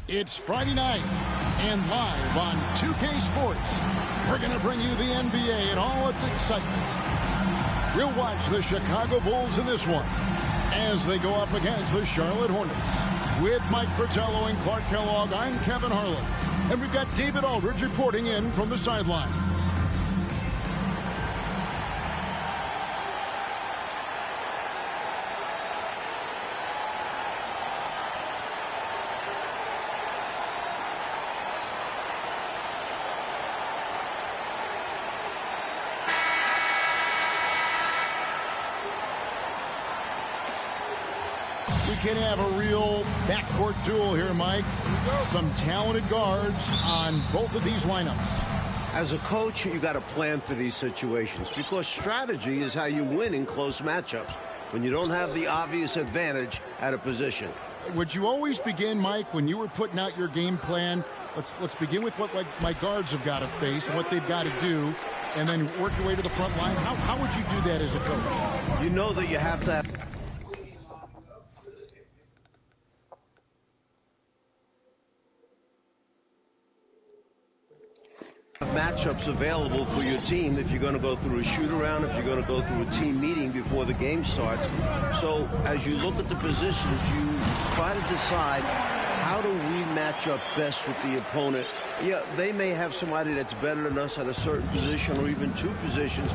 It's Friday night, and live on 2K Sports, we're going to bring you the NBA and all its excitement. We'll watch the Chicago Bulls in this one as they go up against the Charlotte Hornets. With Mike Fratello and Clark Kellogg, I'm Kevin Harlan, and we've got David Aldridge reporting in from the sideline. We can have a real backcourt duel here, Mike. Some talented guards on both of these lineups. As a coach, you got to plan for these situations because strategy is how you win in close matchups when you don't have the obvious advantage at a position. Would you always begin, Mike, when you were putting out your game plan? Let's begin with what my guards have got to face, what they've got to do, and then work your way to the front line. How would you do that as a coach? You know that you have to have matchups available for your team if you're going to go through a shoot-around, if you're going to go through a team meeting before the game starts. So as you look at the positions, you try to decide how do we match up best with the opponent. Yeah, they may have somebody that's better than us at a certain position or even two positions.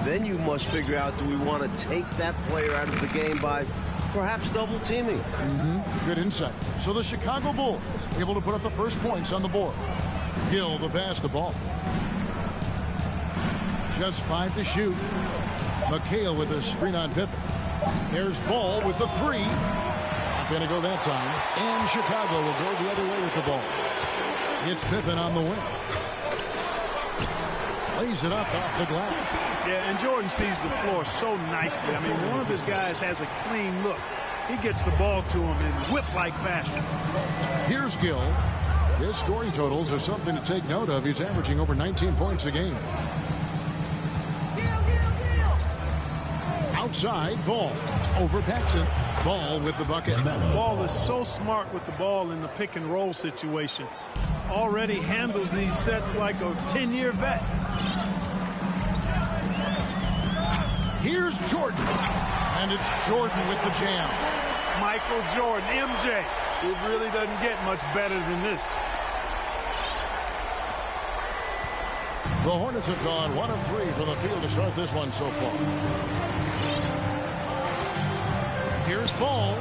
Then you must figure out, do we want to take that player out of the game by perhaps double teaming? Good insight. So the Chicago Bulls able to put up the first points on the board. Gill the pass to Ball. Just 5 to shoot. McHale with a screen on Pippen. There's Ball with the three. Not going to go that time. And Chicago will go the other way with the ball. It's Pippen on the wing. Lays it up off the glass. Yeah, and Jordan sees the floor so nicely. I mean, one of his guys has a clean look. He gets the ball to him in whip-like fashion. Here's Gill. His scoring totals are something to take note of. He's averaging over 19 points a game. Outside, Ball. Over Paxson. Ball with the bucket. Ball is so smart with the ball in the pick-and-roll situation. Already handles these sets like a 10-year vet. Here's Jordan. And it's Jordan with the jam. Michael Jordan, MJ. It really doesn't get much better than this. The Hornets have gone 1 of 3 from the field to start this one so far. Here's Ball.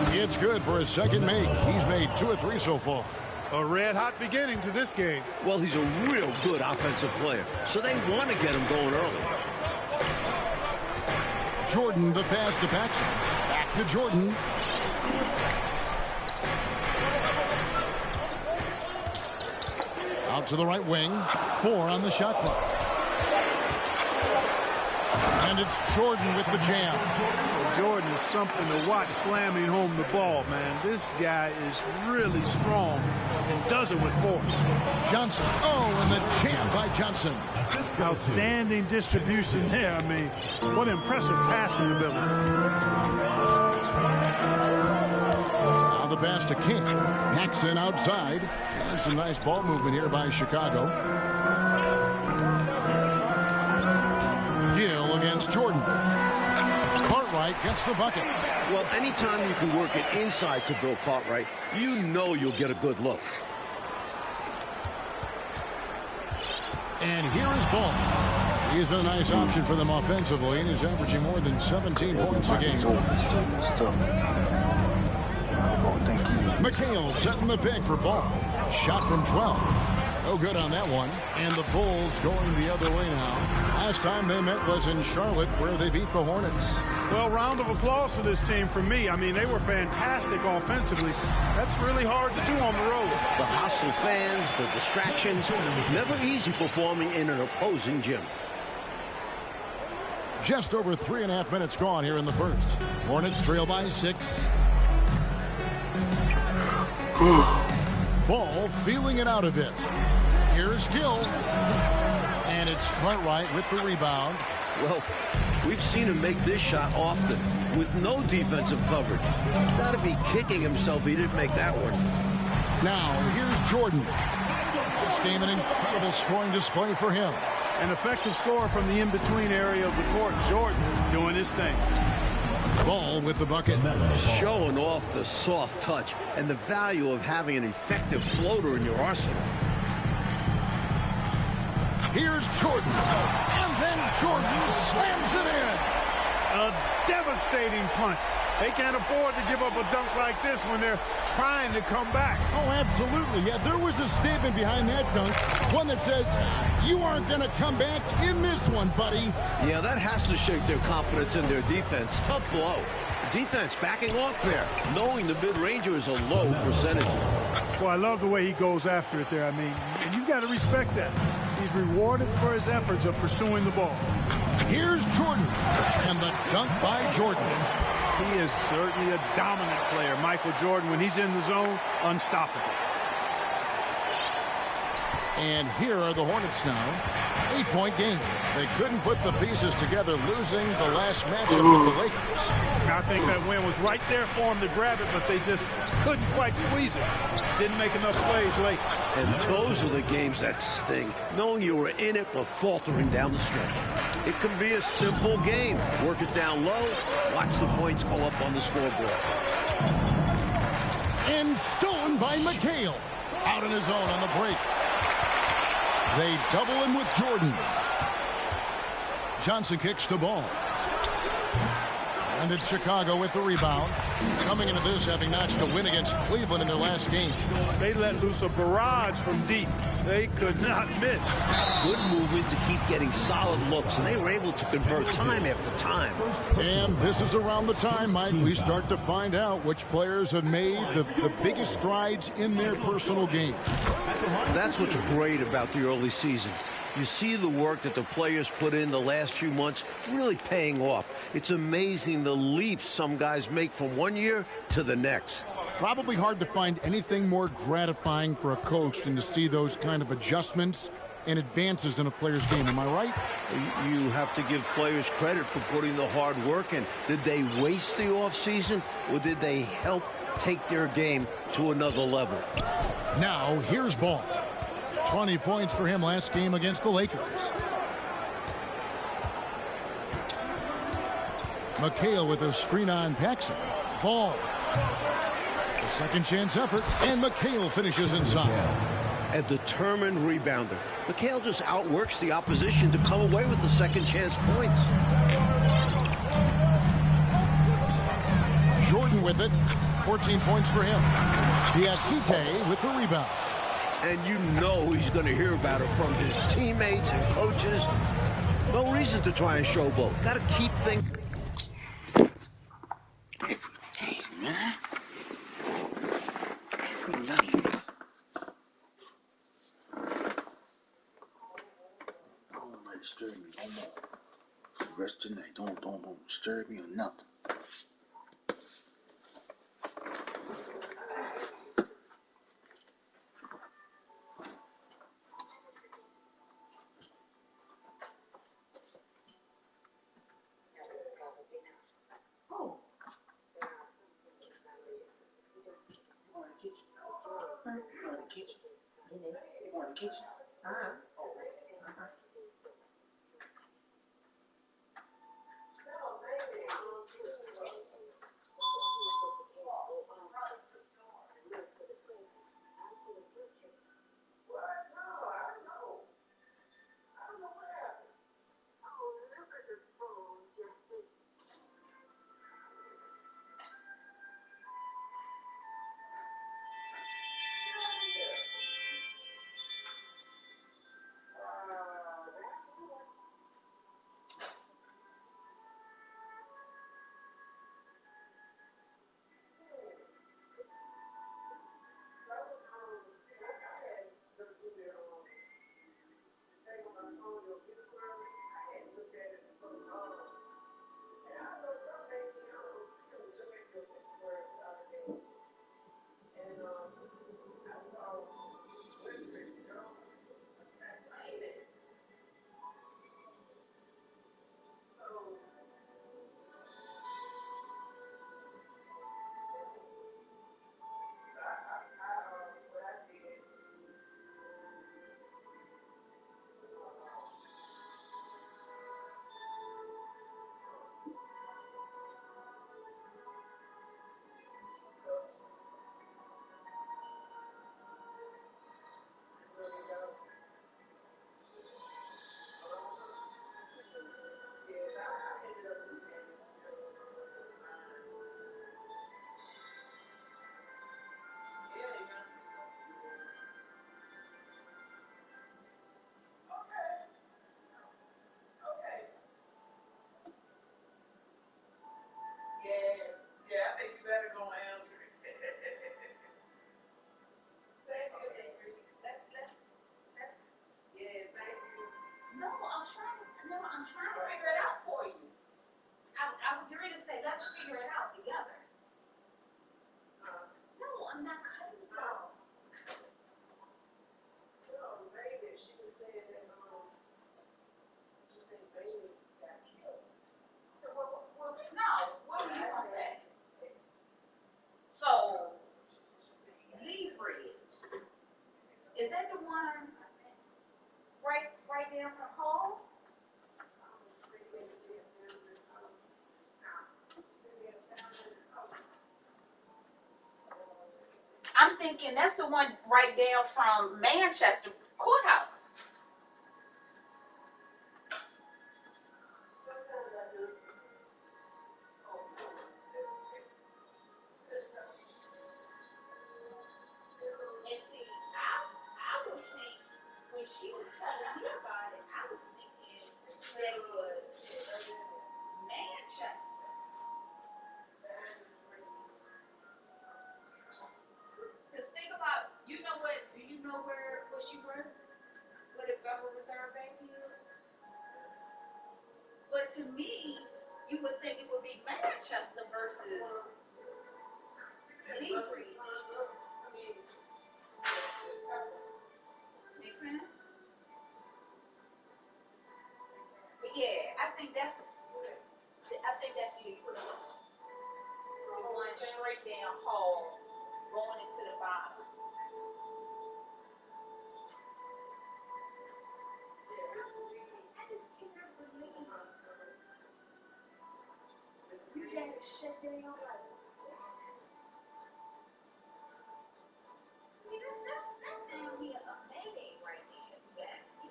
It's good for his second make. He's made 2 of 3 so far. A red-hot beginning to this game. Well, he's a real good offensive player, so they want to get him going early. Jordan, the pass to Paxson. Back to Jordan. Out to the right wing. 4 on the shot clock. And it's Jordan with the jam. Well, Jordan is something to watch slamming home the ball, man. This guy is really strong and does it with force. Johnson. Oh, and the jam by Johnson. Outstanding distribution there. I mean, what impressive passing ability. Now the pass to King. Paxson outside. And some nice ball movement here by Chicago. Gill against Jordan. Cartwright gets the bucket. Well, anytime you can work it inside to Bill Cartwright, you know you'll get a good look. And here is Ball. He's been a nice option for them offensively, and he's averaging more than 17 points a game. McHale setting the pick for Ball. Shot from 12. No good on that one. And the Bulls going the other way now. Last time they met was in Charlotte, where they beat the Hornets. Well, round of applause for this team from me. I mean, they were fantastic offensively. That's really hard to do on the road. The hostile fans, the distractions, never easy performing in an opposing gym. Just over 3.5 minutes gone here in the first. Hornets trail by 6. Ball feeling it out a bit. Here's Gill. And it's Cartwright with the rebound. Well, we've seen him make this shot often with no defensive coverage. He's got to be kicking himself he didn't make that one. Now, here's Jordan. This game an incredible scoring display for him. An effective score from the in-between area of the court. Jordan doing his thing. Ball with the bucket. Showing off the soft touch and the value of having an effective floater in your arsenal. Here's Jordan. And then Jordan slams it in. A devastating punch. They can't afford to give up a dunk like this when they're trying to come back. Oh, absolutely. Yeah, there was a statement behind that dunk. One that says, you aren't going to come back in this one, buddy. Yeah, that has to shake their confidence in their defense. Tough blow. Defense backing off there, knowing the mid-ranger is a low percentage. Well, I love the way he goes after it there. I mean, and you've got to respect that. He's rewarded for his efforts of pursuing the ball. Here's Jordan. And the dunk by Jordan. He is certainly a dominant player. Michael Jordan, when he's in the zone, unstoppable. And here are the Hornets now. 8-point game. They couldn't put the pieces together, losing the last matchup with the Lakers. I think that win was right there for them to grab it, but they just couldn't quite squeeze it. Didn't make enough plays late. And those are the games that sting, knowing you were in it but faltering down the stretch. It can be a simple game. Work it down low, watch the points go up on the scoreboard. And stolen by McHale. Out on his own on the break. They double him with Jordan. Johnson kicks the ball. And it's Chicago with the rebound. Coming into this, having notched a win against Cleveland in their last game. They let loose a barrage from deep. They could not miss. Good movement to keep getting solid looks, and they were able to convert time after time. And this is around the time, Mike, we start to find out which players have made the biggest strides in their personal game. That's what's great about the early season. You see the work that the players put in the last few months really paying off. It's amazing the leaps some guys make from one year to the next. Probably hard to find anything more gratifying for a coach than to see those kind of adjustments and advances in a player's game. Am I right? You have to give players credit for putting the hard work in. Did they waste the offseason, or did they help take their game to another level? Now, here's Ball. 20 points for him last game against the Lakers. McHale with a screen on Paxson. Ball. A second chance effort, and McHale finishes inside. A determined rebounder. McHale just outworks the opposition to come away with the second chance points. Jordan with it. 14 points for him. Diakite with the rebound. And you know he's going to hear about it from his teammates and coaches. No reason to try and showboat. Got to keep things. Hey, man. Every night. Don't disturb me no more. For the rest of the night, don't disturb me or nothing. Kitchen. I'm thinking that's the one right down from Manchester Courthouse. And see, I would think when she was telling me about it, I was thinking that it was Manchester. Because think about, do you know where she works? Where the Federal Reserve Bank is? But to me, you would think it would be Manchester versus Leebridge. Make sense? But yeah, I think that's Leebridge. Going straight down hall, going into the bottom. I just cannot believe you had to shut down like what? See, that's down here a mayday right there, if you ask me.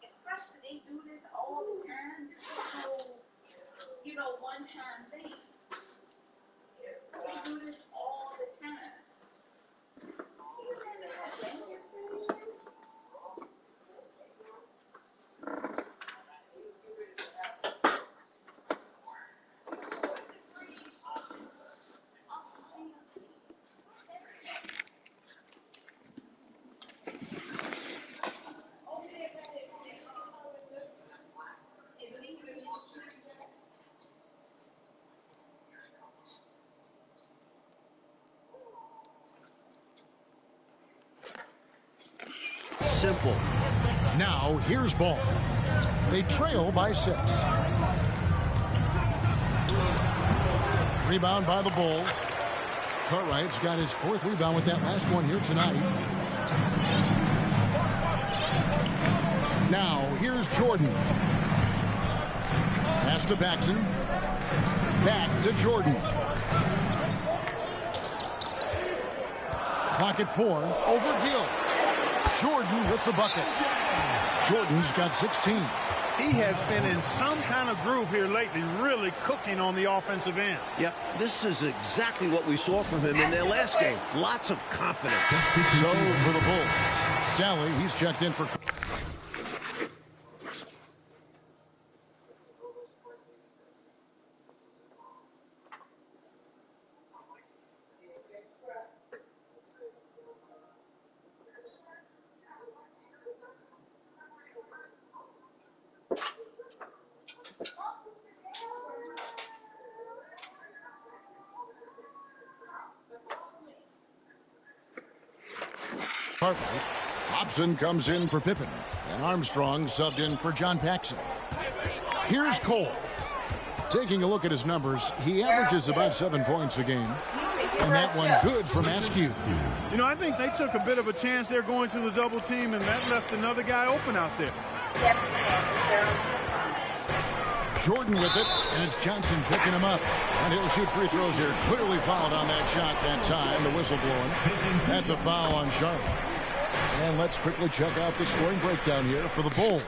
Especially they do this all the time. This is no, one-time thing. They do this all the time. You know they have radio stations? Simple. Now here's ball. They trail by 6. Rebound by the Bulls. Cartwright's got his 4th rebound with that last one here tonight. Now here's Jordan. Pass to Paxson. Back to Jordan. Clock at 4. Over Gill. Jordan with the bucket. Jordan's got 16. He has been in some kind of groove here lately, really cooking on the offensive end. Yep, this is exactly what we saw from him in their last game. Lots of confidence. So for the Bulls, Sally, he's checked in for... Cartwright. Hobson comes in for Pippen, and Armstrong subbed in for John Paxson. Here's Cole. Taking a look at his numbers, he averages about 7 points a game. And that one good from Askew. You know, I think they took a bit of a chance there going to the double team, and that left another guy open out there. Jordan with it, and it's Johnson picking him up. And he'll shoot free throws here. Clearly fouled on that shot that time, the whistle blowing. That's a foul on Charlotte. And let's quickly check out the scoring breakdown here for the Bulls.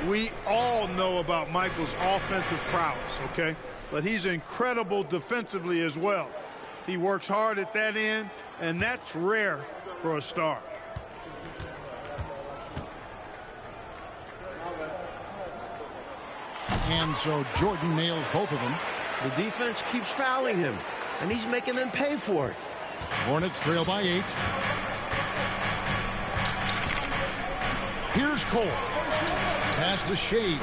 We all know about Michael's offensive prowess, okay? But he's incredible defensively as well. He works hard at that end, and that's rare for a star. And so Jordan nails both of them. The defense keeps fouling him, and he's making them pay for it. Hornets trail by 8. Here's Cole. Pass to Shades.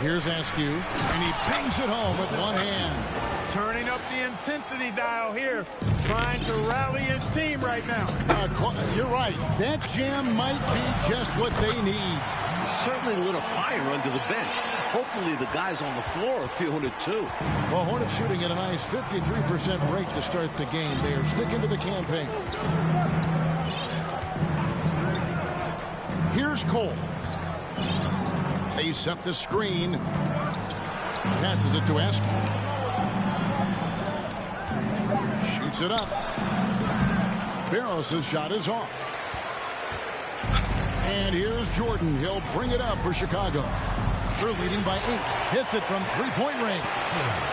Here's Askew, and he bangs it home with one hand. Turning up the intensity dial here, trying to rally his team right now. You're right. That jam might be just what they need. Certainly lit a fire under the bench. Hopefully the guys on the floor are feeling it too. Well, Hornets shooting at a nice 53% rate to start the game. They are sticking to the campaign. Here's Cole. They set the screen. Passes it to Askew. Shoots it up. Barros' shot is off. And here's Jordan. He'll bring it up for Chicago. They're leading by 8. Hits it from three-point range.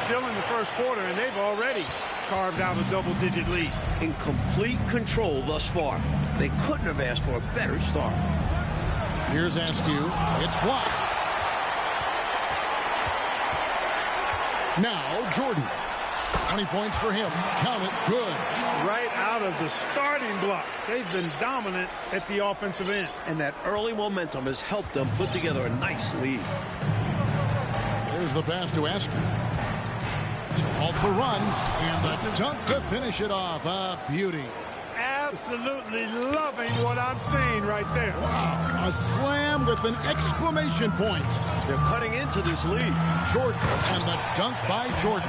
Still in the first quarter, and they've already carved out a double-digit lead. In complete control thus far. They couldn't have asked for a better start. Here's Askew. It's blocked. Now Jordan. 20 points for him. Count it. Good. Right out of the starting blocks. They've been dominant at the offensive end. And that early momentum has helped them put together a nice lead. There's the pass to Askew. To halt the run. And the dunk to finish it off. A beauty. Absolutely loving what I'm seeing right there. Wow. A slam with an exclamation point. They're cutting into this lead. Jordan. And the dunk by Jordan.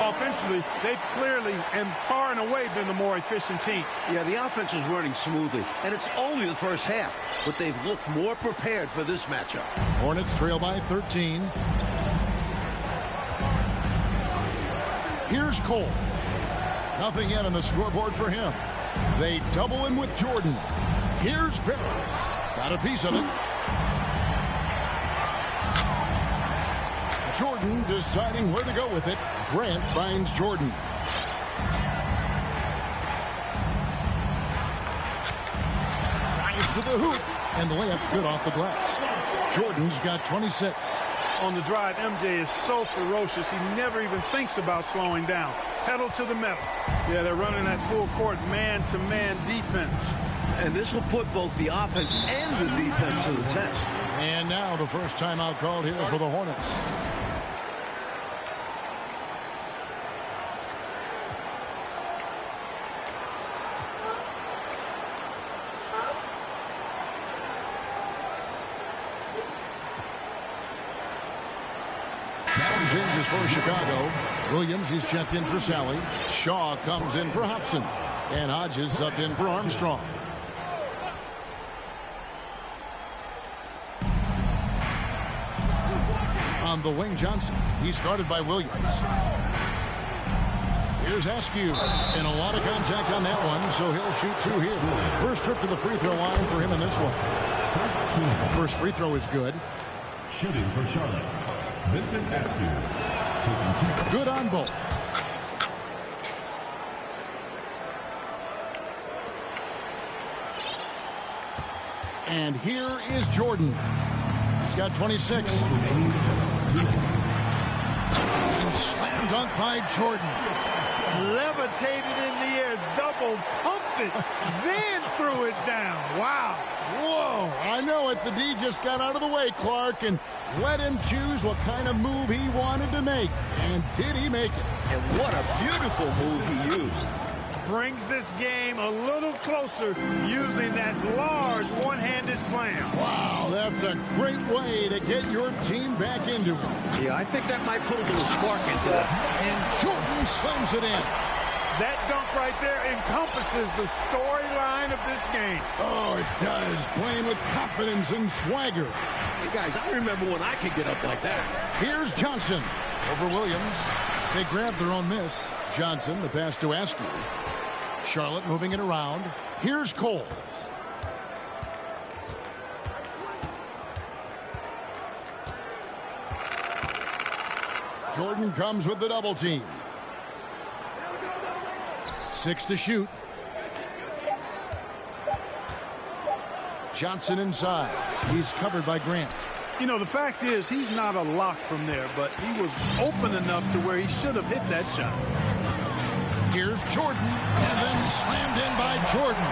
Offensively, they've clearly and far and away been the more efficient team. Yeah, the offense is running smoothly, and it's only the first half, but they've looked more prepared for this matchup. Hornets trail by 13. Here's Cole. Nothing yet on the scoreboard for him. They double him with Jordan. Here's Barros. Got a piece of it. Jordan deciding where to go with it. Grant finds Jordan. Drives to the hoop. And the layup's good off the glass. Jordan's got 26. On the drive, MJ is so ferocious, he never even thinks about slowing down. Pedal to the metal. Yeah, they're running that full court man-to-man defense. And this will put both the offense and the defense to the test. And now the first timeout called here for the Hornets. Some changes for Chicago. Williams, he's checked in for Sally. Shaw comes in for Hobson. And Hodges subbed in for Armstrong. On the wing, Johnson. He started by Williams. Here's Askew. And a lot of contact on that one, so he'll shoot 2 here. First trip to the free throw line for him in this one. First free throw is good. Shooting for Charlotte, Vincent Askew. Good on both. And here is Jordan. He's got 26. And slam dunk by Jordan. Levitated in the air, double pumped it, then threw it down. Wow. Whoa, I know it. The D just got out of the way, Clark, and let him choose what kind of move he wanted to make. And did he make it? And what a beautiful move he used. Brings this game a little closer using that large one-handed slam. Wow, that's a great way to get your team back into it. Yeah, I think that might put a little spark into them. And Jordan slams it in. That dunk right there encompasses the storyline of this game. Oh, it does. Playing with confidence and swagger. Hey, guys, I remember when I could get up like that. Here's Johnson over Williams. They grab their own miss. Johnson, the pass to Askew. Charlotte moving it around. Here's Cole. Jordan comes with the double team. 6 to shoot. Johnson inside. He's covered by Grant. You know, the fact is he's not a lock from there, but he was open enough to where he should have hit that shot. Here's Jordan, and then slammed in by Jordan.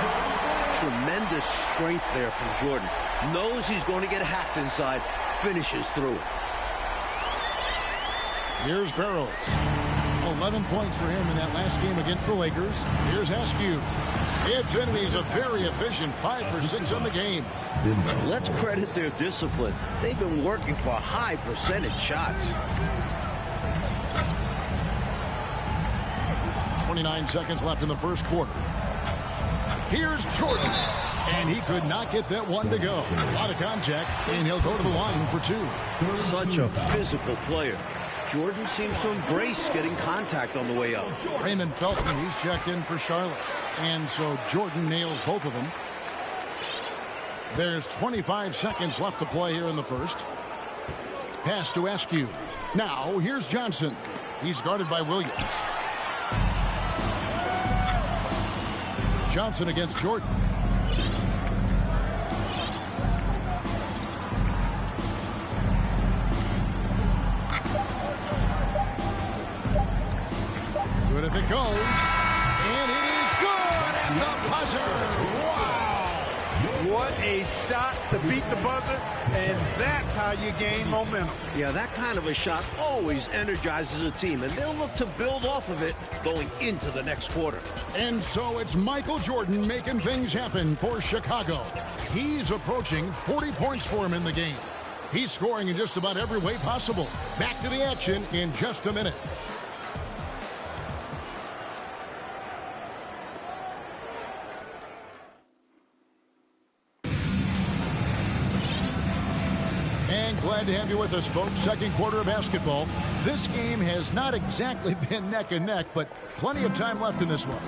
Tremendous strength there from Jordan. Knows he's going to get hacked inside, finishes through it. Here's Barros. 11 points for him in that last game against the Lakers. Here's Askew. It's in, and he's a very efficient 5 for 6 on the game. Let's credit their discipline. They've been working for high percentage shots. 29 seconds left in the first quarter. Here's Jordan. And he could not get that one to go. A lot of contact, and he'll go to the line for 2. Such a physical player. Jordan seems to embrace getting contact on the way up. Raymond Felton, he's checked in for Charlotte. And so Jordan nails both of them. There's 25 seconds left to play here in the first. Pass to Askew. Now, here's Johnson. He's guarded by Williams. Johnson against Jordan. Good if it goes. And it is good at the buzzer. Wow. What a shot to beat the buzzer, and that's how you gain momentum. Yeah, that kind of a shot always energizes a team, and they'll look to build off of it going into the next quarter. And so it's Michael Jordan making things happen for Chicago. He's approaching 40 points for him in the game. He's scoring in just about every way possible. Back to the action in just a minute. And glad to have you with us, folks. Second quarter of basketball. This game has not exactly been neck and neck, but plenty of time left in this one.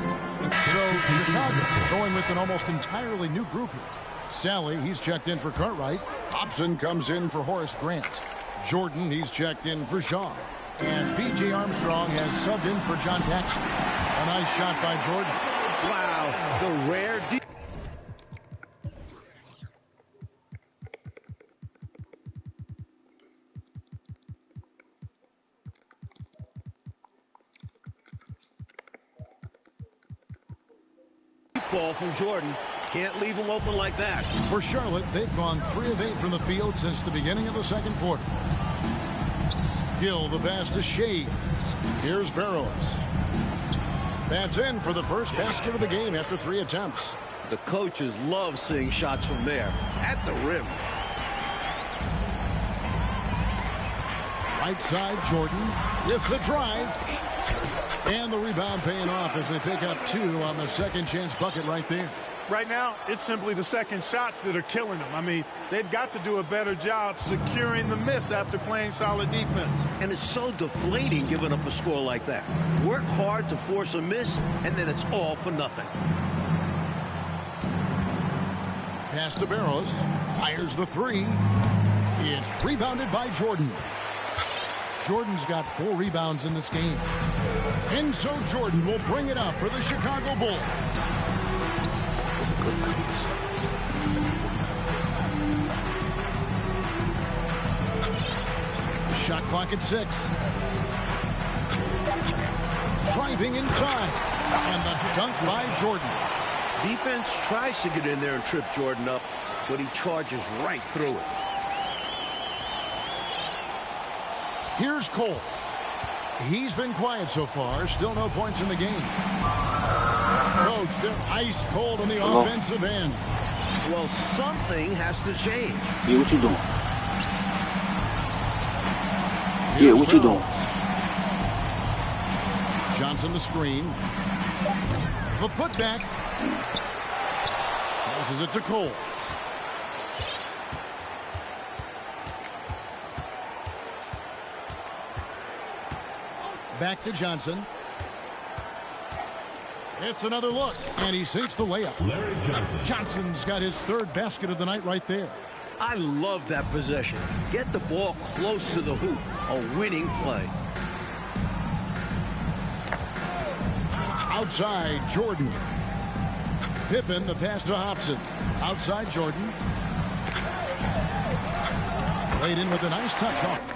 So Chicago going with an almost entirely new group here. Sally, he's checked in for Cartwright. Hobson comes in for Horace Grant. Jordan, he's checked in for Shaw. And B.J. Armstrong has subbed in for John Paxson. A nice shot by Jordan. Wow, the rare deep. Ball from Jordan. Can't leave him open like that. For Charlotte, they've gone 3 of 8 from the field since the beginning of the second quarter. Gill, the pass to Shades. Here's Barrows. That's in for the first basket of the game after 3 attempts. The coaches love seeing shots from there at the rim. Right side, Jordan with the drive. And the rebound paying off as they pick up 2 on the second chance bucket right there. Right now, it's simply the second shots that are killing them. I mean, they've got to do a better job securing the miss after playing solid defense. And it's so deflating giving up a score like that. Work hard to force a miss, and then it's all for nothing. Pass to Barrows. Fires the 3. It's rebounded by Jordan. Jordan's got 4 rebounds in this game. And so Jordan will bring it up for the Chicago Bulls. Shot clock at 6. Driving inside. And the dunk by Jordan. Defense tries to get in there and trip Jordan up, but he charges right through it. Here's Cole. He's been quiet so far. Still no points in the game. Coach, they're ice cold on the offensive end. Well, something has to change. Yeah, what you doing? Here's Yeah, what you doing? Johnson the screen. The putback. Passes it to Cole. Back to Johnson. It's another look, and he sinks the layup. Larry Johnson. Johnson's got his 3rd basket of the night right there. I love that possession. Get the ball close to the hoop. A winning play. Outside, Jordan. Pippen, the pass to Hobson. Outside, Jordan. Played in with a nice touch off.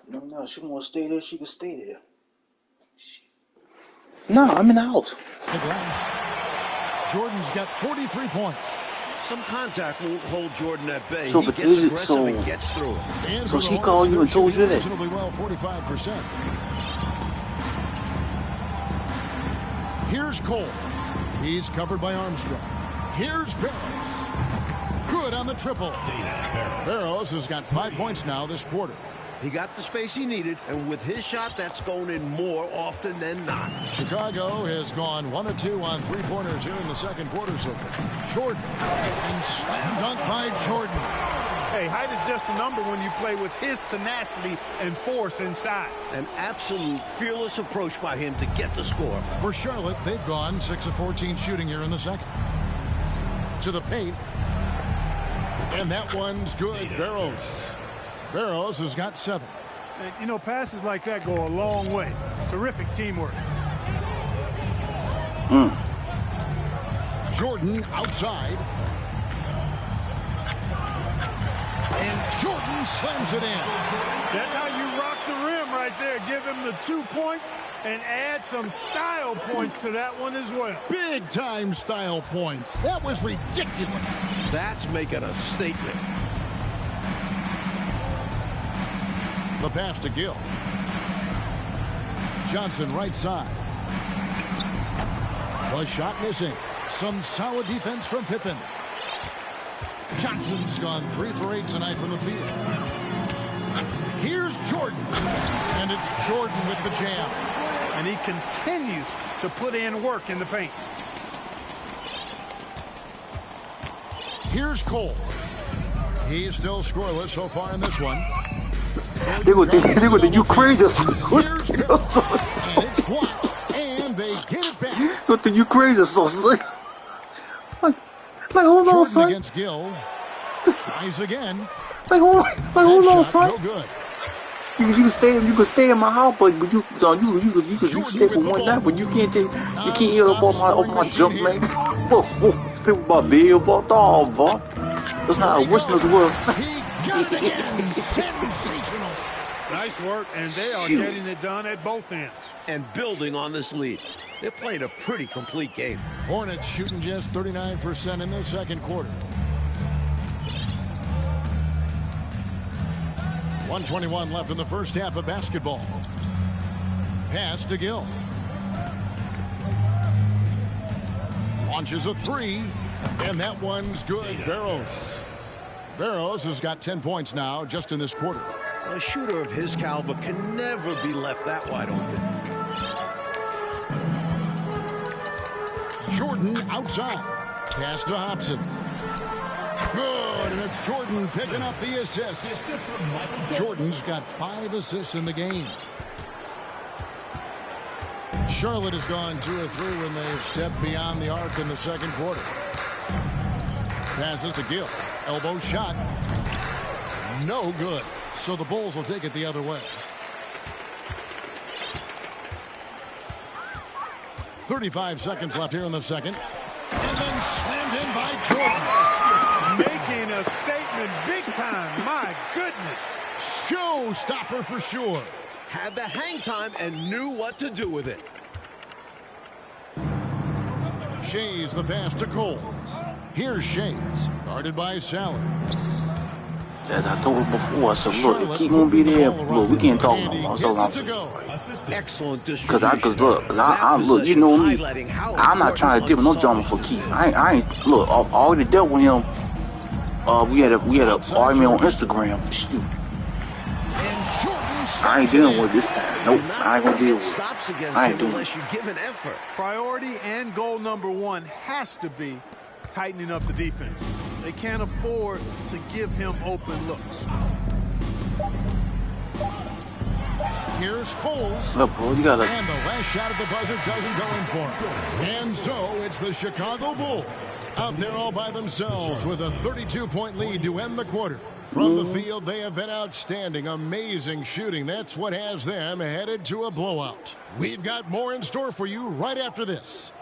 No, she want to stay there. She can stay there. Shit. No, I'm in the house. The glass. Jordan's got 43 points. Some contact won't hold Jordan at bay. So He gets aggressive and gets through it. And So she called you and told you that? Reasonably well, 45%. Here's Cole. He's covered by Armstrong. Here's Barrows. Good on the triple. Barrows has got 5 points now this quarter. He got the space he needed, and with his shot, that's going in more often than not. Chicago has gone 1 of 2 on three-pointers here in the second quarter so far. Jordan. And slam dunk by Jordan. Hey, height is just a number when you play with his tenacity and force inside. An absolute fearless approach by him to get the score. For Charlotte, they've gone 6 of 14 shooting here in the second. To the paint. And that one's good. Barrows has got 7. And, you know, passes like that go a long way. Terrific teamwork. Jordan outside. And Jordan slams it in. That's how you rock the rim right there. Give him the 2 points and add some style points to that one as well. Big time style points. That was ridiculous. That's making a statement. The pass to Gill. Johnson right side. The shot missing. Some solid defense from Pippen. Johnson's gone 3 for 8 tonight from the field. Here's Jordan. And it's Jordan with the jam. And he continues to put in work in the paint. Here's Cole. He's still scoreless so far in this one. They go think you crazy. Here's Gill. And it's blocked. And they get it back. So think you crazy, so like hold on, Jordan son. against Gill. Tries again. Like hold on, That shot, son. no good. You can stay in my house, but you can stay for one night, but you can't hear about my jump, man. Think about Bill, about dog, boy. That's not a wishing of the world. He got it again. Sensational. Nice work, and they are getting it done at both ends. And building on this lead. They're playing a pretty complete game. Hornets shooting just 39% in their second quarter. 1:21 left in the first half of basketball. Pass to Gill. Launches a 3, and that one's good. Barrows has got 10 points now just in this quarter. A shooter of his caliber can never be left that wide open. Jordan outside. Pass to Hobson. Good, and it's Jordan picking up the assist. Jordan's got 5 assists in the game. Charlotte has gone 2 of 3 when they've stepped beyond the arc in the second quarter. Passes to Gill. Elbow shot. No good. So the Bulls will take it the other way. 35 seconds left here in the second. And then slammed in by Jordan. Making a statement big time. My goodness. Showstopper for sure. Had the hang time and knew what to do with it. Shays the pass to Coles. Here's Shays, guarded by Sally. As I told before, I said, look, if he gonna be there, look, we can't talk no more. So Excellent distribution. Look, you know me. I'm not trying to give no drama for Keith. I ain't look. I already dealt with him. We had a argument on Instagram. Shoot. I ain't dealing with it this time. Nope, I ain't gonna deal with it. I ain't doing it. You give an effort. Priority and goal number 1 has to be tightening up the defense. They can't afford to give him open looks. Here's Coles. Look, bro, you gotta. And the last shot of the buzzer doesn't go in for him. And so it's the Chicago Bulls out there all by themselves with a 32-point lead to end the quarter. From the field, they have been outstanding. Amazing shooting. That's what has them headed to a blowout. We've got more in store for you right after this.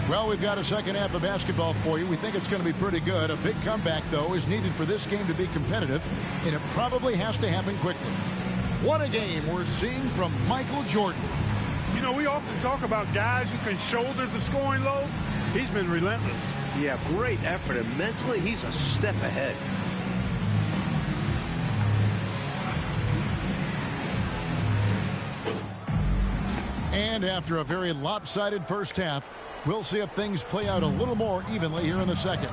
Well, we've got a second half of basketball for you. We think it's going to be pretty good. A big comeback, though, is needed for this game to be competitive, and it probably has to happen quickly. What a game we're seeing from Michael Jordan. You know, we often talk about guys who can shoulder the scoring load. He's been relentless. Yeah, great effort, and mentally he's a step ahead. And after a very lopsided first half, we'll see if things play out a little more evenly here in the second.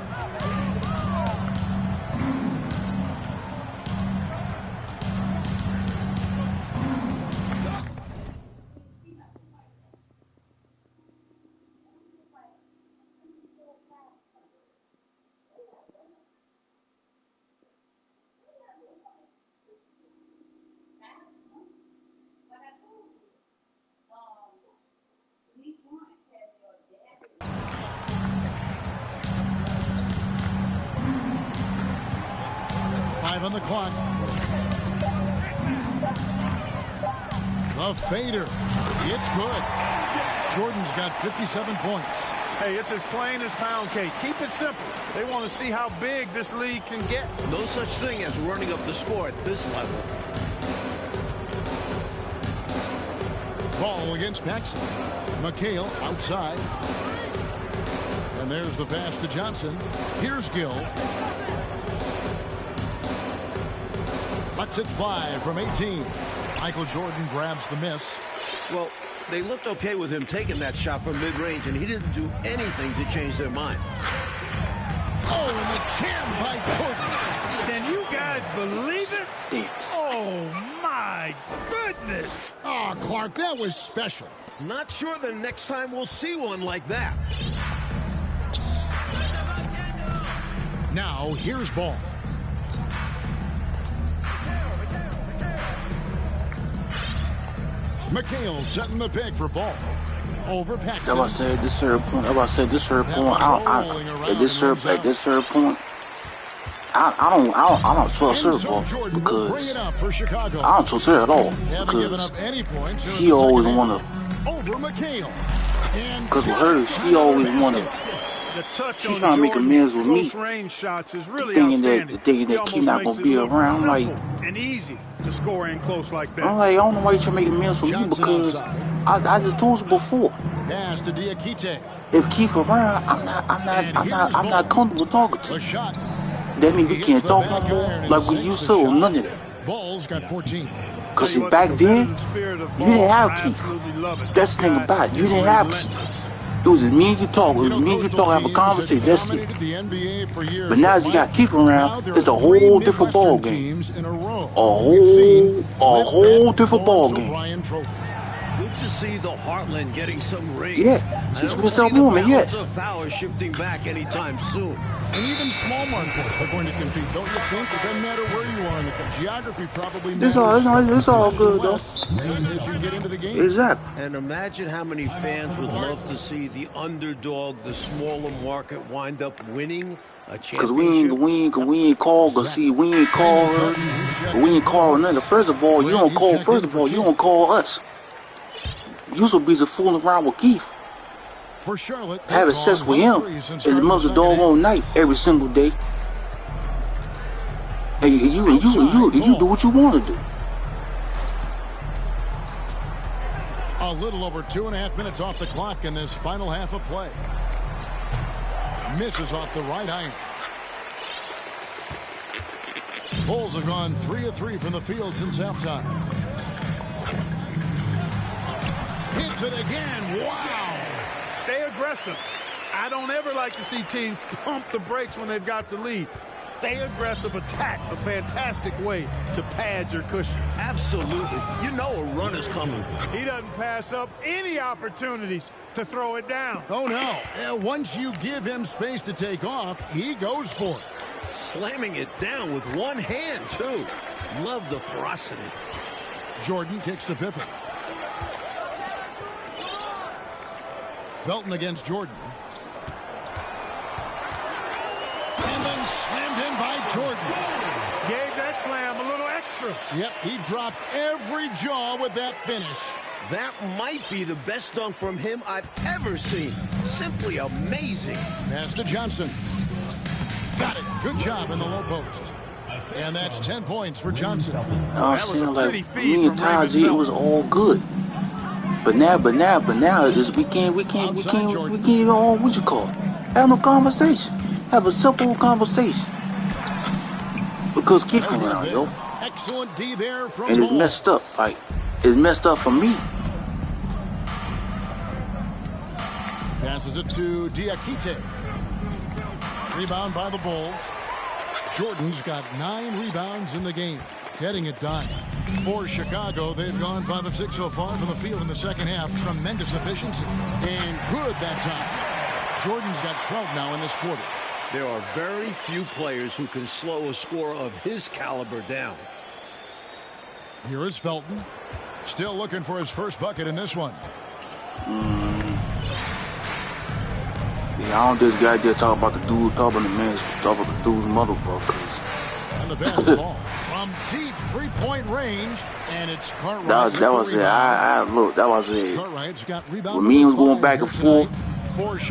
On the clock. The fader. It's good. Jordan's got 57 points. Hey, it's as plain as pound cake. Keep it simple. They want to see how big this league can get. No such thing as running up the score at this level. Ball against Paxson. McHale outside. And there's the pass to Johnson. Here's Gill. Lets it fly from 18. Michael Jordan grabs the miss. Well, they looked okay with him taking that shot from mid-range, and he didn't do anything to change their mind. Oh, and the jam by Jordan. Can you guys believe it? Oh, my goodness. Oh, Clark, that was special. Not sure the next time we'll see one like that. Now, here's Ball. McHale setting the pick for Ball. Over Paxson. I said this third point. I said this third point. At this third point, I don't trust her because I don't trust her at all because she always want to. Because with her, she always want to. She's trying to make amends with me. Thinking that Key not gonna be around. I'm like, and easy to score in close like that. I'm like, I don't know why you trying to make amends with me because I just told you before. Pass to Diakite. If Keith around, I'm not comfortable talking to you. That means we can't talk no more like we used to or none of that. Ball's got 14. Cause see, back then, you didn't have Keith. That's the thing about it. You didn't have Keith. It was me and you talk. It was me and you talk, have a conversation. That's it. But now as you got Keith around, it's a whole different ball game. A whole different ball game. Good to see the Heartland getting some rings. Yeah, she's with that woman. Yeah. Of power shifting back anytime soon. And even small markets are going to compete. Don't you think? It doesn't matter where you are in the country. Geography probably matters. It's all good though. As you get into the game. Exactly. And imagine how many fans would love to see the underdog, the smaller market, wind up winning a championship. Because we ain't call her. We ain't call her nothing. First of all, you don't call us. You supposed to be fooling around with Keith. For Charlotte, having sex with him in the middle of the doggone night every single day. And you do what you want to do. A little over 2.5 minutes off the clock in this final half of play. Misses off the right iron. Bulls have gone 3 of 3 from the field since halftime. Hits it again. Wow. Stay aggressive. I don't ever like to see teams pump the brakes when they've got the lead. Stay aggressive, attack, a fantastic way to pad your cushion. Absolutely. You know a run is coming. He doesn't pass up any opportunities to throw it down. Oh, no. Once you give him space to take off, he goes for it. Slamming it down with one hand, too. Love the ferocity. Jordan kicks to Pippen. Felton against Jordan. And then slammed in by Jordan. Gave that slam a little extra. Yep, he dropped every jaw with that finish. That might be the best dunk from him I've ever seen. Simply amazing. Pass to Johnson. Got it. Good job in the low post. And that's 10 points for Johnson. I'm saying, like, me and Taj, it was all good. But now is we can't even what you call it? Have no conversation. Have a simple conversation. Because keep around, yo. Excellent D there from And it's messed up. Like, it's messed up for me. Passes it to Diakite. Rebound by the Bulls. Jordan's got 9 rebounds in the game, getting it done. For Chicago, they've gone 5 of 6 so far from the field in the second half. Tremendous efficiency. And good that time. Jordan's got 12 now in this quarter. There are very few players who can slow a scorer of his caliber down. Here is Felton. Still looking for his first bucket in this one. Yeah, I don't just got there talk about the dude, talk about the man, talk about the dude's motherfuckers. And the basketball from deep three-point range, and it's Cartwright. That was it. That was it. Cartwright's got rebound. When me was going back and forth,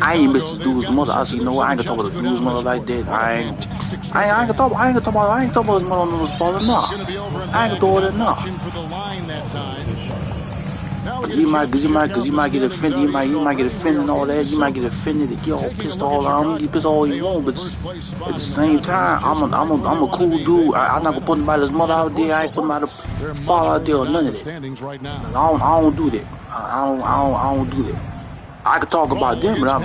I ain't miss the dude's mother. I said, you know what? I ain't gonna talk about the dude's mother like that. I ain't gonna talk about his mother on his father. No, I ain't gonna do all that now. Cause he might get offended. He might get offended and all that. He might get offended and get all pissed all on me. He pissed all he want. But at the same time, I'm a cool dude. I'm not gonna put anybody's mother out there. I ain't put my father out there or none of that. I don't do that. I don't do that. I could talk about them, but I'm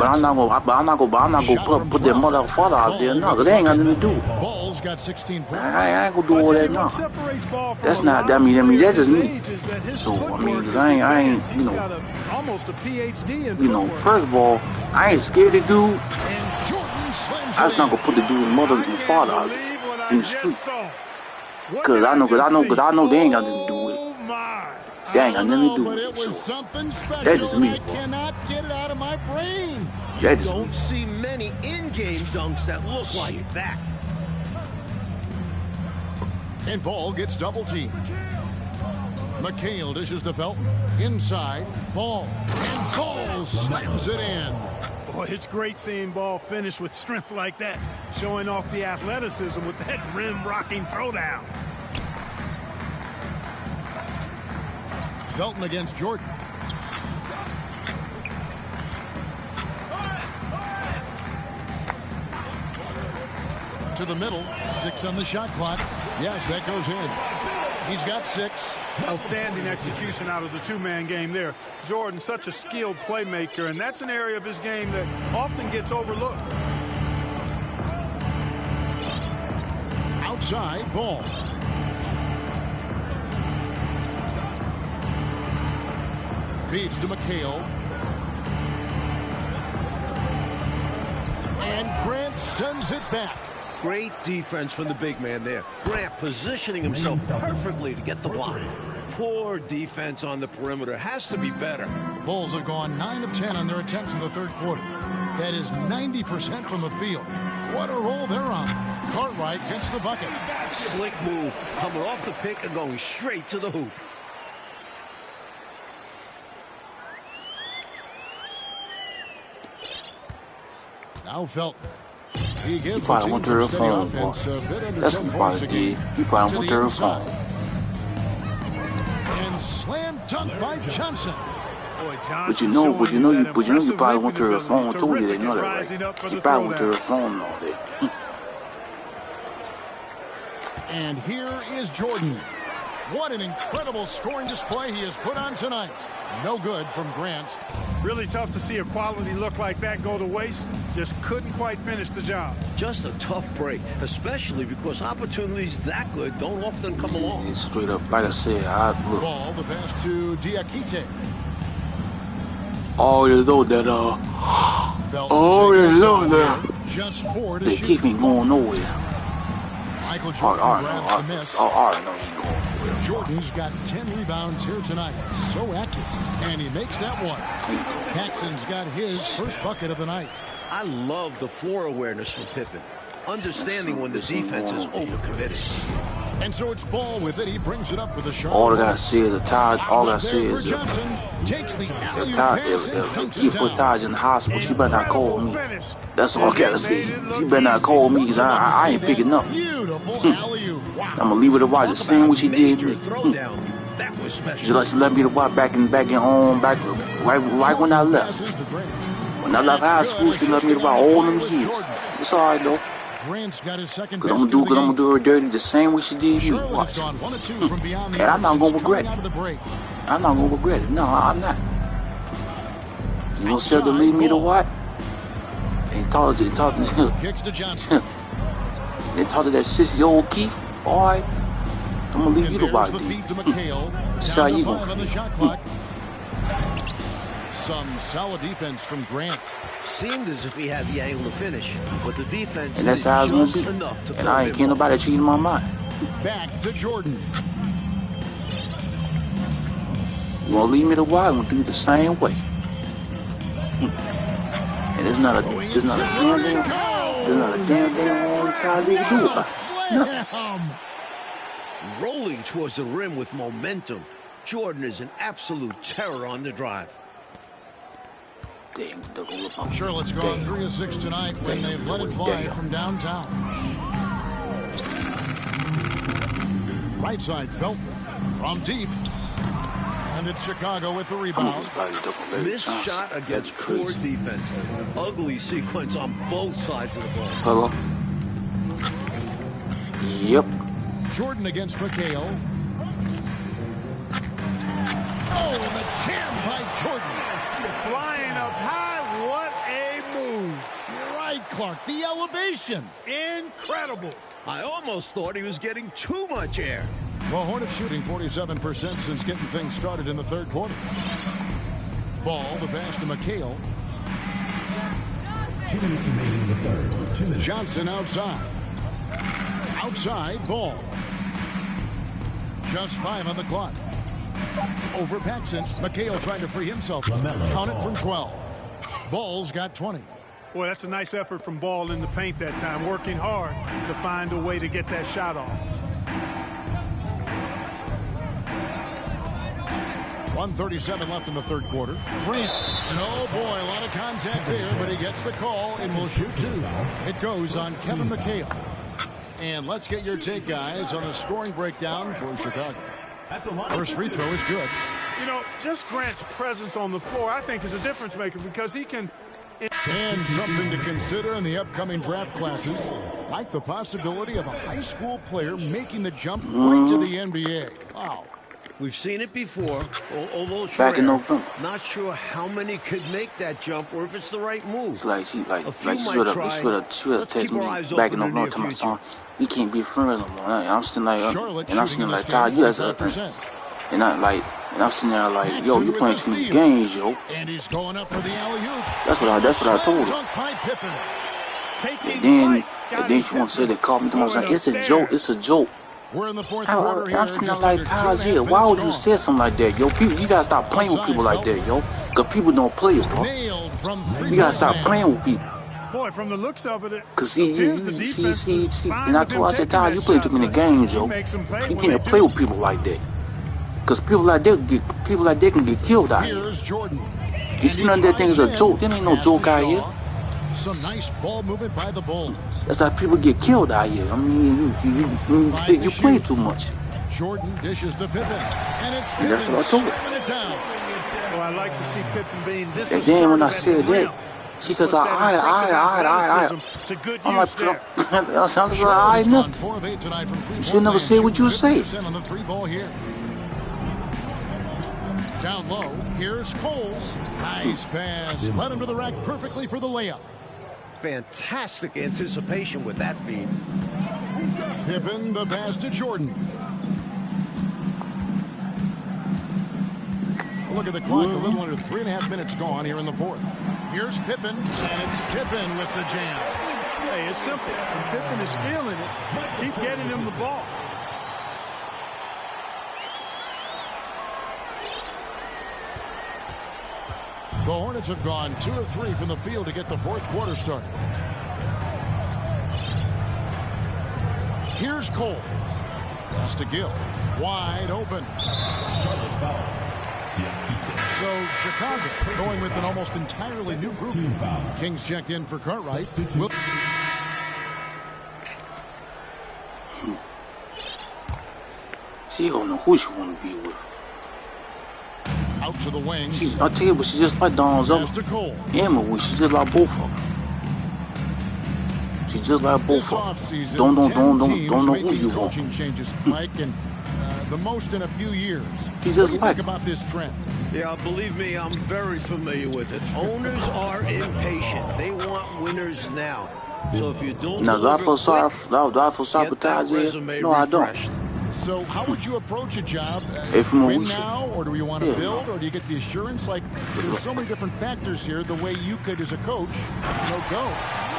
not gonna put their mother or father out there. No, cause they ain't got nothing to do. Ball's got 16 points. I ain't gonna do all that now. That's not. That mean that's just me. So I mean, cause I ain't, first of all, I ain't scared of the dude. I just not gonna put the dude's mother and father out in the street. Cause I know they ain't got nothing to do with it. They ain't got nothing to do with it. So that is me. Don't see many in-game dunks that look like that. And Ball gets double teamed. McHale dishes to Felton. Inside, Ball. And Ball slams it in. Boy, it's great seeing Ball finish with strength like that, showing off the athleticism with that rim-rocking throwdown. Felton against Jordan. To the middle, 6 on the shot clock. Yes, that goes in. He's got 6. Outstanding execution out of the two-man game there. Jordan, such a skilled playmaker, and that's an area of his game that often gets overlooked. Outside, Ball. Feeds to McHale. And Grant sends it back. Great defense from the big man there. Grant positioning himself perfectly to get the block. Poor defense on the perimeter. Has to be better. Bulls have gone 9 of 10 on their attempts in the third quarter. That is 90% from the field. What a roll they're on. Cartwright gets the bucket. Slick move. Coming off the pick and going straight to the hoop. Now Felton. He gives probably went to her phone. That's what he probably did. He probably went to her phone. And slam dunk by Johnson. But you know, you probably went to her phone too. You didn't know that, right? You probably went to her phone and all that. And here is Jordan. What an incredible scoring display he has put on tonight. No good from Grant. Really tough to see a quality look like that go to waste. Just couldn't quite finish the job. Just a tough break, especially because opportunities that good don't often come along. Yeah, straight up, like I said, look. Ball, the pass to Diakite. Oh, you know that, Just 4 to they shoot. keep me going nowhere. Michael Jordan grabs the miss. I know he's going. Jordan's got 10 rebounds here tonight. So accurate. And he makes that one. Paxson's got his first bucket of the night. I love the floor awareness from Pippen. Understanding when the defense is overcommitted. And so it's Ball with it. He brings it up for the shot. All I gotta say is all I say is takes the if he put Taj in the hospital, she better not call me. That's all I gotta say. She better not call me because I ain't picking up. I'm gonna leave her to watch the same way she did me. She let me to watch back right when I left. When I left high school, she let me to watch all them years. It's alright though. Cause I'm gonna do her dirty the same way she did me. Watch. And I'm not gonna regret it. I'm not gonna regret it. No, I'm not. You gonna sit to leave me to what? They talk to that sissy old Keith. Alright. I'm gonna leave you to watch it. See how you gonna feel. Some solid defense from Grant. Seemed as if he had the angle to finish, but the defense and that's how it's gonna be. Enough to and I ain't getting nobody cheating my mind. Back to Jordan. You wanna leave me to watch? I'm gonna do it the same way. And there's not a damn thing you can do about it. No. Rolling towards the rim with momentum. Jordan is an absolute terror on the drive. Charlotte's gone 3 of 6 tonight when they've let it fly from downtown. Right side Felton from deep. And it's Chicago with the rebound. Missed shot against poor defense. Ugly sequence on both sides of the ball. Hello? Yep. Jordan against McHale. Oh, and the jam by Jordan. Flying up high, what a move. You're right, Clark. The elevation. Incredible. I almost thought he was getting too much air. Well, Hornets shooting 47% since getting things started in the third quarter. Ball, the pass to McHale. 2 minutes remaining in the third. 2 minutes. Johnson outside. Outside, Ball. Just 5 on the clock. Over Paxson. McHale trying to free himself. Lamelo. Count it from 12. Ball's got 20. Boy, that's a nice effort from Ball in the paint that time. Working hard to find a way to get that shot off. 1:37 left in the third quarter. Grant. Oh, boy, a lot of contact there, but he gets the call and will shoot 2. It goes on Kevin McHale. And let's get your take, guys, on the scoring breakdown for Chicago. First free throw is good. You know, just Grant's presence on the floor, I think, is a difference maker because he can... And something to consider in the upcoming draft classes, like the possibility of a high school player making the jump right to the NBA. Wow. We've seen it before, although it's back rare. in November. Not sure how many could make that jump or if it's the right move. She should have texted me back in November to my son. We can't be friends no more. I'm still like, and I'm still like, Todd, you guys are and I'm sitting there like, yo, you playing too many games, yo. And he's going up for the alley-oop. That's what I told her. And then she wants to say they called me. I was like, it's a joke. It's a joke. We're in the fourth quarter here. I'm sitting there like, Todd, yeah, why would you say something like that, yo? People, you gotta stop playing with people like that, yo. Because people don't play, bro. You gotta stop playing with people. Boy, from the looks of it, because and I told her, I said, Todd, you play too many games, yo. You can't play with people like that. Because people like that can get killed out here. You see none of that thing is a joke. There ain't no joke out here. Some nice ball movement by the Bulls. That's how people get killed out here. I mean, you play too much. Jordan dishes to Pippen, and it's Pippen. That's what I told her. Well, I like to see Pippen being this. And then when I said that, she says, I. I'm like, I nothing. She'll never say what you say. Down low, here's Coles. Nice pass. Led him to the rack perfectly for the layup. Fantastic anticipation with that feed. Pippen, the pass to Jordan. Look at the clock, a little under 3.5 minutes gone here in the fourth. Here's Pippen, and it's Pippen with the jam. Hey, it's simple. When Pippen is feeling it, keep getting him the ball. The Hornets have gone 2 of 3 from the field to get the fourth quarter started. Here's Cole. Pass to Gill. Wide open. Charlotte foul. So Chicago going with an almost entirely new group. Kings checked in for Cartwright. She don't know who she want to be with. Out to the wing. I tell you, but she just like Don's other. Pass to Cole. Emma, she just like both of them. She just like both of them. Don't know who you want. Coaching changes, Mike, and the most in a few years. She just what do you think about this trend? Yeah, believe me, I'm very familiar with it. Owners are impatient. They want winners now. So if you don't now, do I feel sorry sabotage? No, I don't. So how would you approach a job? Win now, or do you want to build, or do you get the assurance? Like, there's so many different factors here. The way you could, as a coach, go.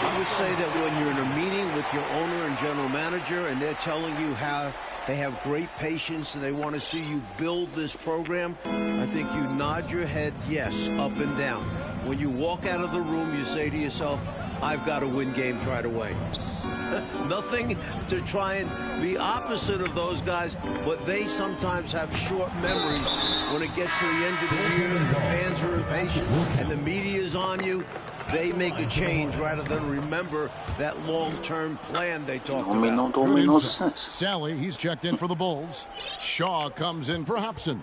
I would say that when you're in a meeting with your owner and general manager, and they're telling you how they have great patience and they want to see you build this program, I think you nod your head yes, up and down. When you walk out of the room, you say to yourself, I've got to win games right away. Nothing to try and be opposite of those guys, but they sometimes have short memories when it gets to the end of the year and the fans are impatient and the media is on you. They make a change rather than remember that long-term plan they talked about. Don't make no sense. Sally, he's checked in for the Bulls. Shaw comes in for Hobson.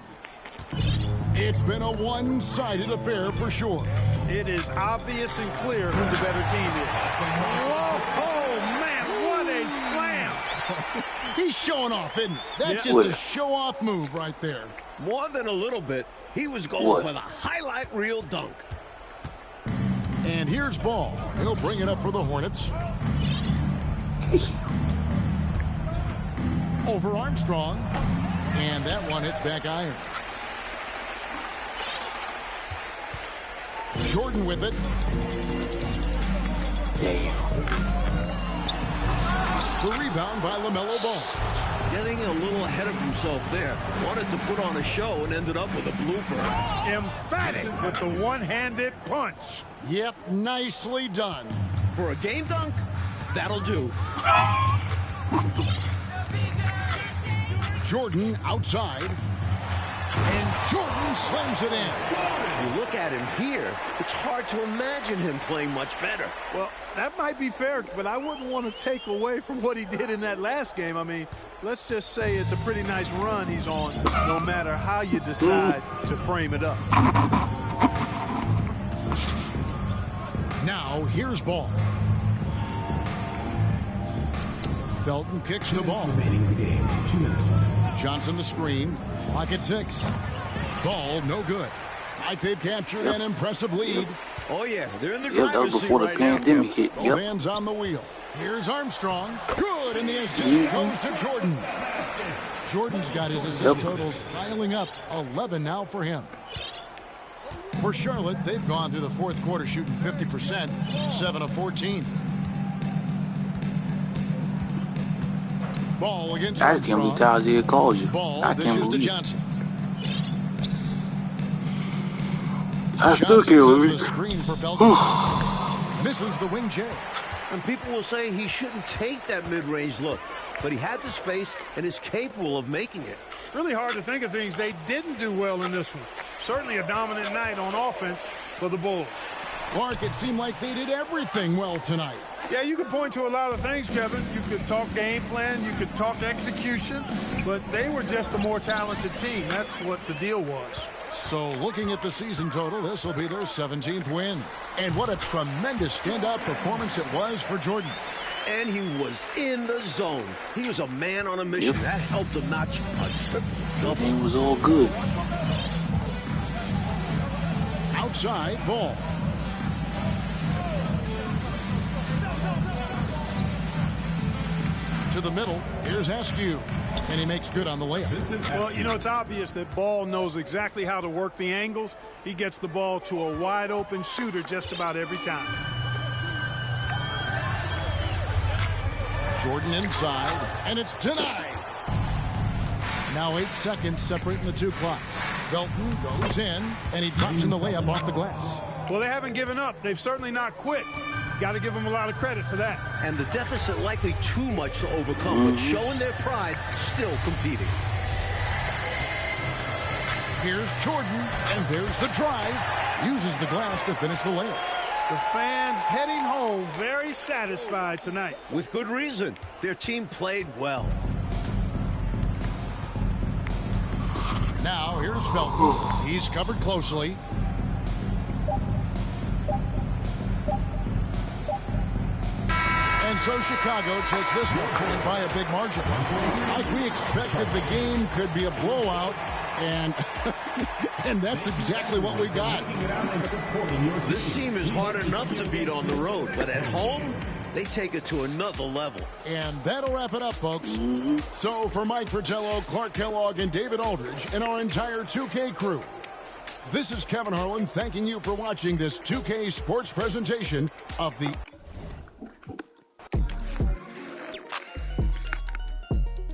It's been a one-sided affair for sure. It is obvious and clear who the better team is. Whoa, oh, man, what a slam. He's showing off, isn't he? That's just a show-off move right there. More than a little bit. He was going for the highlight reel dunk. And here's Ball. He'll bring it up for the Hornets. Over Armstrong. And that one hits back iron. Jordan with it. The rebound by Lamelo Ball. Getting a little ahead of himself there. Wanted to put on a show and ended up with a blooper. Emphatic with the one-handed punch. Yep, nicely done. For a game dunk, that'll do. Jordan outside. And Jordan slams it in. You look at him here, it's hard to imagine him playing much better. Well, that might be fair, but I wouldn't want to take away from what he did in that last game. I mean, let's just say it's a pretty nice run he's on, no matter how you decide to frame it up. Now, here's Ball. Felton kicks the ball. Remaining in the game, 2 minutes. Johnson the screen. Clock at 6. Ball no good. Like they've captured an impressive lead. Oh, yeah, they're in the that was driver's seat before the right now. pandemic hit. Both hands on the wheel. Here's Armstrong. Good, and the assist goes to Jordan. Jordan's got his assist totals piling up. 11 now for him. For Charlotte, they've gone through the fourth quarter shooting 50%, 7 of 14. Ball against I just can't believe Tazier called you. Ball, I can't believe. Johnson. I still can't believe. The screen for Felton. Misses the wing J. And people will say he shouldn't take that mid-range look, but he had the space and is capable of making it. Really hard to think of things they didn't do well in this one. Certainly a dominant night on offense for the Bulls. Clark, it seemed like they did everything well tonight. Yeah, you could point to a lot of things, Kevin. You could talk game plan, you could talk execution, but they were just a more talented team. That's what the deal was. So looking at the season total, this will be their 17th win. And what a tremendous standout performance it was for Jordan. And he was in the zone. He was a man on a mission. Yep. That helped him notch a triple-double. It was all good. Outside Ball. To the middle, here's Askew. And he makes good on the layup. Well, you know, it's obvious that Ball knows exactly how to work the angles. He gets the ball to a wide-open shooter just about every time. Jordan inside, and it's denied. Now 8 seconds separating the two clocks. Felton goes in, and he drops in the layup off the glass. Well, they haven't given up. They've certainly not quit. Got to give them a lot of credit for that. And the deficit likely too much to overcome, but showing their pride, still competing. Here's Jordan, and there's the drive. Uses the glass to finish the layup. The fans heading home very satisfied tonight. With good reason. Their team played well. Now, here's Felton. He's covered closely. And so Chicago takes this one and by a big margin. Like we expected, the game could be a blowout, and and that's exactly what we got. This team is hard enough to beat on the road, but at home, they take it to another level. And that'll wrap it up, folks. So for Mike Fratello, Clark Kellogg, and David Aldridge, and our entire 2K crew, this is Kevin Harlan thanking you for watching this 2K Sports presentation of the